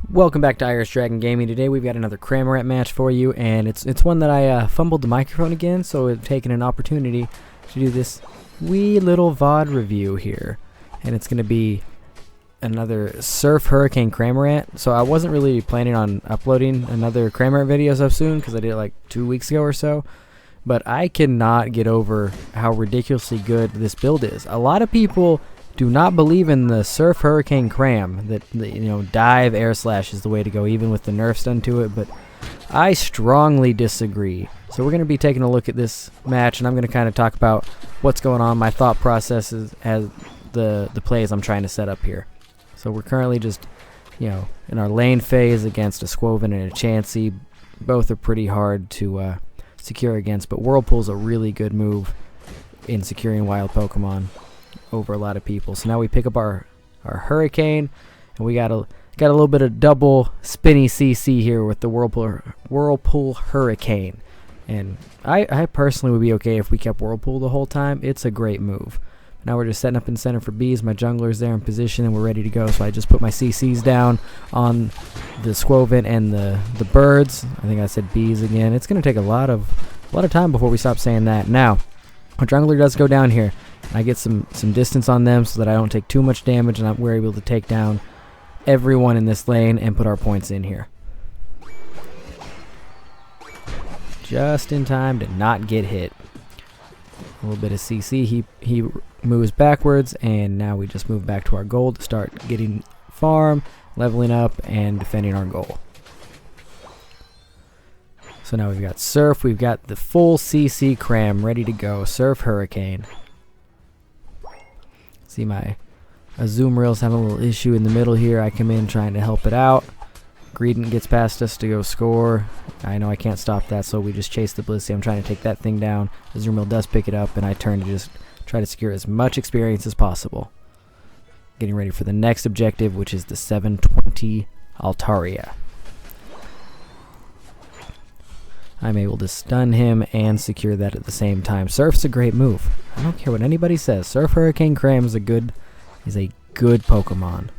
Welcome back to Irish Dragon Gaming. Today we've got another Cramorant match for you, and it's one that I fumbled the microphone again, so I've taken an opportunity to do this wee little VOD review here. And it's going to be another Surf Hurricane Cramorant. So I wasn't really planning on uploading another Cramorant video so soon, because I did it like 2 weeks ago or so. But I cannot get over how ridiculously good this build is. A lot of people do not believe in the Surf Hurricane Cram, that dive air slash is the way to go, even with the nerfs done to it, but I strongly disagree. So we're going to be taking a look at this match, and I'm going to kind of talk about what's going on, my thought processes as the plays I'm trying to set up here. So we're currently just, in our lane phase against a Squoven and a Chansey. Both are pretty hard to secure against, but Whirlpool's a really good move in securing wild Pokemon over a lot of people. So now we pick up our Hurricane, and we got a little bit of double spinny CC here with the Whirlpool Hurricane. And I personally would be okay if we kept Whirlpool the whole time. It's a great move. Now we're just setting up in center for bees. My jungler's there in position, and we're ready to go. So I just put my CCs down on the Squoven and the birds. I think I said bees again. It's going to take a lot of time before we stop saying that. Now, our jungler does go down here. I get some distance on them so that I don't take too much damage, and we're able to take down everyone in this lane and put our points in here. Just in time to not get hit. A little bit of CC. He moves backwards, and now we just move back to our goal to start getting farm, leveling up, and defending our goal. So now we've got Surf, we've got the full CC Cram ready to go. Surf Hurricane. See my Azumarill's having a little issue in the middle here. I come in trying to help it out. Greedent gets past us to go score. I know I can't stop that, so we just chase the Blissey. I'm trying to take that thing down. Azumarill does pick it up, and I turn to just try to secure as much experience as possible. Getting ready for the next objective, which is the 720 Altaria. I'm able to stun him and secure that at the same time. Surf's a great move. I don't care what anybody says. Surf Hurricane Cram is a good Pokemon.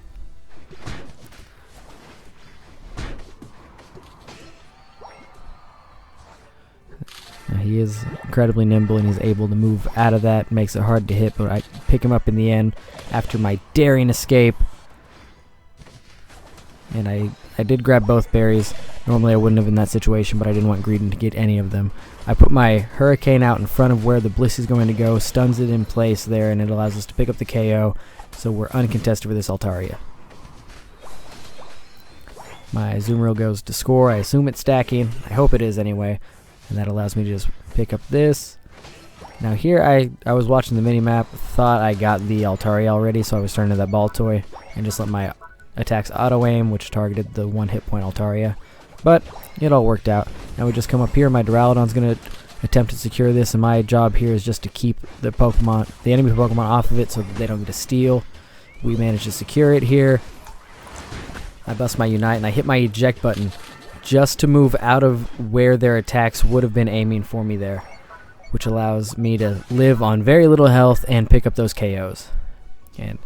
Now, he is incredibly nimble, and he's able to move out of that. Makes it hard to hit, but I pick him up in the end after my daring escape. And I did grab both berries. Normally I wouldn't have in that situation, but I didn't want Greedent to get any of them. I put my Hurricane out in front of where the Bliss is going to go, stuns it in place there, and it allows us to pick up the KO. So we're uncontested for this Altaria. My Azumarill goes to score. I assume it's stacking. I hope it is anyway. And that allows me to just pick up this. Now here I was watching the mini-map, thought I got the Altaria already, so I was turning to that ball toy and just let my attacks auto-aim, which targeted the 1 hit point Altaria. But it all worked out. Now we just come up here. My Duraludon's going to attempt to secure this, and my job here is just to keep the enemy Pokemon off of it so that they don't get a steal. We managed to secure it here. I bust my Unite, and I hit my Eject button just to move out of where their attacks would have been aiming for me there, which allows me to live on very little health and pick up those KOs. And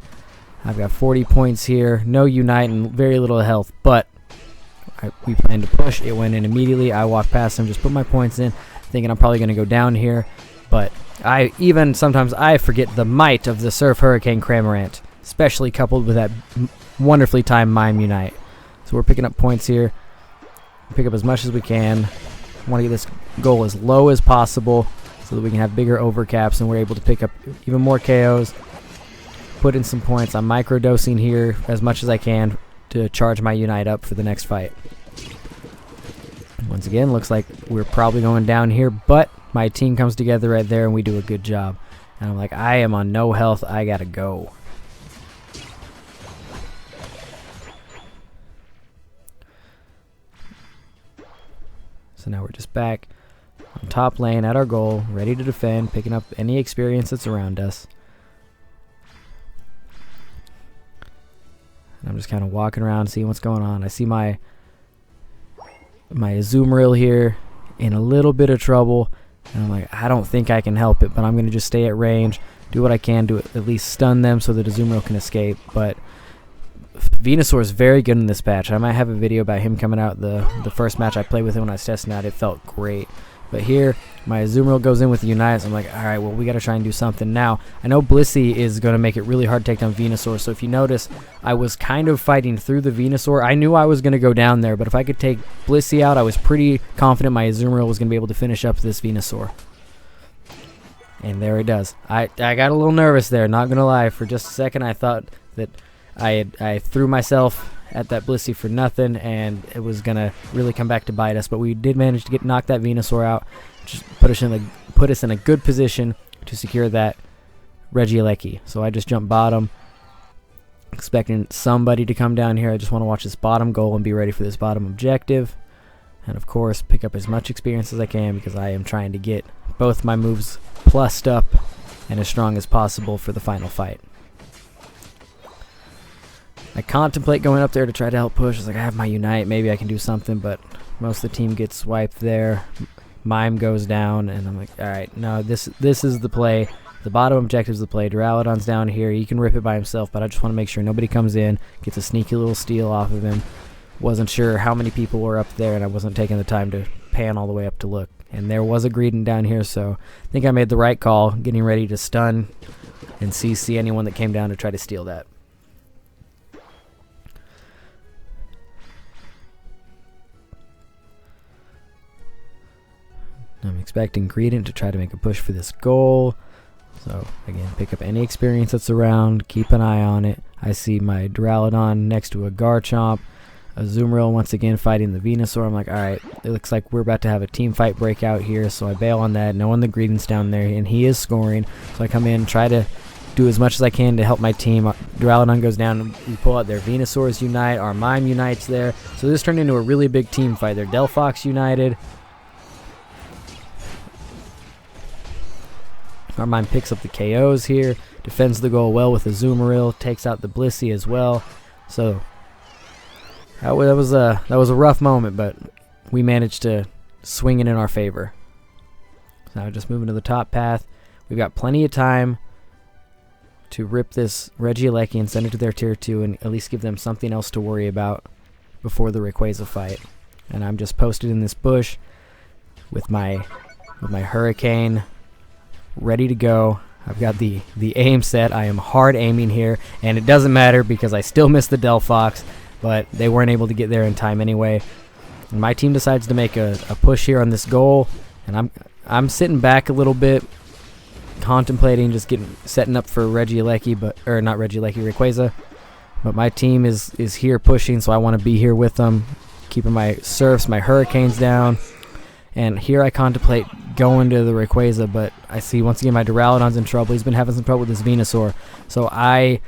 I've got 40 points here, no Unite, and very little health, but we planned to push. It went in immediately. I walked past him, just put my points in, thinking I'm probably going to go down here, but sometimes I forget the might of the Surf Hurricane Cramorant, especially coupled with that wonderfully timed Mime Unite. So we're picking up points here. Pick up as much as we can. Want to get this goal as low as possible so that we can have bigger overcaps, and we're able to pick up even more KOs. Put in some points. I'm microdosing here as much as I can to charge my Unite up for the next fight. Once again, looks like we're probably going down here, but my team comes together right there, and we do a good job. And I'm like, I am on no health. I gotta go. So now we're just back on top lane at our goal, ready to defend, picking up any experience that's around us. And I'm just kind of walking around, seeing what's going on. I see my Azumarill here in a little bit of trouble, and I'm like, I don't think I can help it, but I'm going to just stay at range, do what I can to at least stun them so that Azumarill can escape. But Venusaur is very good in this patch. I might have a video about him coming out the first match I played with him when I was testing out. It felt great. But here, my Azumarill goes in with the Unite, so I'm like, alright, well, we got to try and do something now. I know Blissey is going to make it really hard to take down Venusaur, so if you notice, I was kind of fighting through the Venusaur. I knew I was going to go down there, but if I could take Blissey out, I was pretty confident my Azumarill was going to be able to finish up this Venusaur. And there it does. I got a little nervous there, not going to lie. For just a second, I thought that I threw myself at that Blissey for nothing, and it was gonna really come back to bite us. But we did manage to knock that Venusaur out, just put us in a good position to secure that Regieleki. So I just jumped bottom, expecting somebody to come down here. I just want to watch this bottom goal and be ready for this bottom objective, and of course pick up as much experience as I can, because I am trying to get both my moves plussed up and as strong as possible for the final fight. I contemplate going up there to try to help push. It's like, I have my Unite, maybe I can do something, but most of the team gets wiped there. Mime goes down, and I'm like, alright, no, this is the play. The bottom objective is the play. Duraludon's down here. He can rip it by himself, but I just want to make sure nobody comes in, gets a sneaky little steal off of him. Wasn't sure how many people were up there, and I wasn't taking the time to pan all the way up to look. And there was a Greedent down here, so I think I made the right call, getting ready to stun and CC anyone that came down to try to steal that. I'm expecting Greedent to try to make a push for this goal. So, again, pick up any experience that's around. Keep an eye on it. I see my Duraludon next to a Garchomp. Azumarill once again fighting the Venusaur. I'm like, alright, it looks like we're about to have a team fight breakout here. So I bail on that, knowing the Greedent's down there, and he is scoring. So I come in, try to do as much as I can to help my team. Duraludon goes down, and we pull out their Venusaur's Unite. Our Mime Unites there. So this turned into a really big team fight. Their Delphox united. Our Mime picks up the KOs here, defends the goal well with Azumarill, takes out the Blissey as well. So that was a rough moment, but we managed to swing it in our favor. So now just moving to the top path. We've got plenty of time to rip this Regieleki and send it to their tier 2 and at least give them something else to worry about before the Rayquaza fight. And I'm just posted in this bush with my Hurricane ready to go. I've got the aim set. I am hard aiming here, and it doesn't matter because I still missed the Delphox, but they weren't able to get there in time anyway. And my team decides to make a push here on this goal, and I'm sitting back a little bit, contemplating just setting up for Regieleki, or not Regieleki, Rayquaza. But my team is here pushing, so I want to be here with them, keeping my Surfs, my Hurricanes down. And here I contemplate going to the Rayquaza, but I see once again my Duraludon's in trouble. He's been having some trouble with his Venusaur. So I,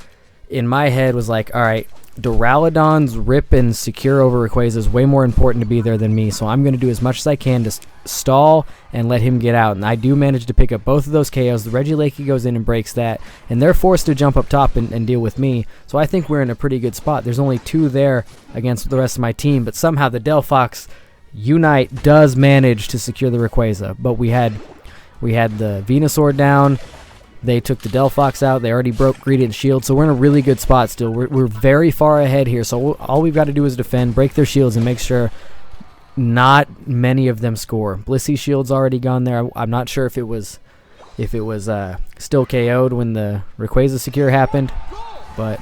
in my head, was like, alright, Duraludon's rip and secure over Rayquaza is way more important to be there than me. So I'm going to do as much as I can to stall and let him get out. And I do manage to pick up both of those KOs. The Regieleki goes in and breaks that. And they're forced to jump up top and deal with me. So I think we're in a pretty good spot. There's only 2 there against the rest of my team. But somehow the Delphox Unite does manage to secure the Rayquaza, but we had the Venusaur down. They took the Delphox out. They already broke Greedent's shield, so we're in a really good spot still. We're very far ahead here, so all we've got to do is defend, break their shields, and make sure not many of them score. Blissey's shield's already gone there. I'm not sure if it was still KO'd when the Rayquaza secure happened, but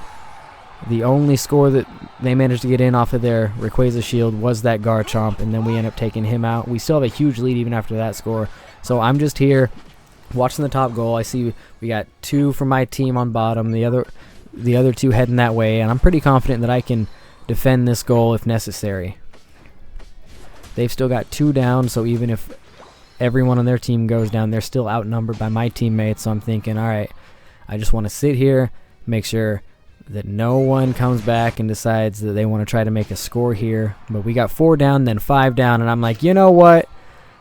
the only score that they managed to get in off of their Rayquaza shield was that Garchomp, and then we end up taking him out. We still have a huge lead even after that score. So I'm just here watching the top goal. I see we got 2 from my team on bottom, the other 2 heading that way, and I'm pretty confident that I can defend this goal if necessary. They've still got 2 down, so even if everyone on their team goes down, they're still outnumbered by my teammates. So I'm thinking, alright, I just want to sit here, make sure that no one comes back and decides that they want to try to make a score here. But we got 4 down, then 5 down, and I'm like, you know what?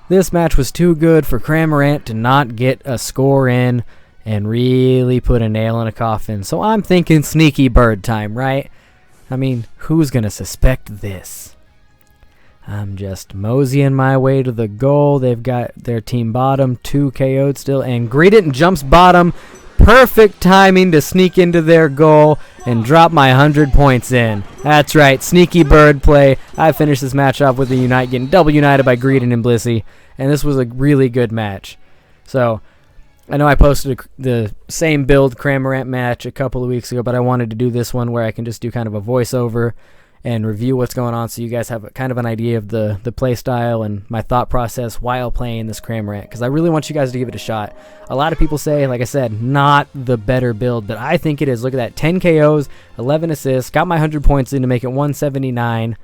This match was too good for Cramorant to not get a score in and really put a nail in a coffin. So I'm thinking sneaky bird time, right? I mean, who's going to suspect this? I'm just moseying my way to the goal. They've got their team bottom, 2 KO'd still, and Greedent jumps bottom, Perfect timing to sneak into their goal and drop my 100 points in. That's right, sneaky bird play. I finished this match off with a Unite, getting double united by Greed and Blissey, and this was a really good match. So, I know I posted the same build Cramorant match a couple of weeks ago, but I wanted to do this one where I can just do kind of a voiceover and review what's going on so you guys have kind of an idea of the play style and my thought process while playing this Cramorant, because I really want you guys to give it a shot. A lot of people say, like I said, not the better build, but I think it is. Look at that, 10 KOs, 11 assists, got my 100 points in to make it 179.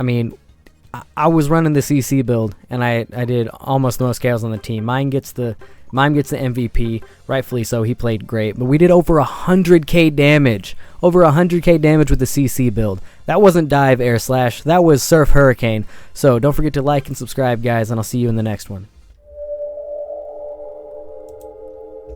I mean, I was running the CC build, and I did almost the most KOs on the team. Mine gets the MVP, rightfully so. He played great, but we did over 100k damage. Over 100k damage with the CC build. That wasn't dive, air slash. That was surf hurricane. So don't forget to like and subscribe, guys, and I'll see you in the next one.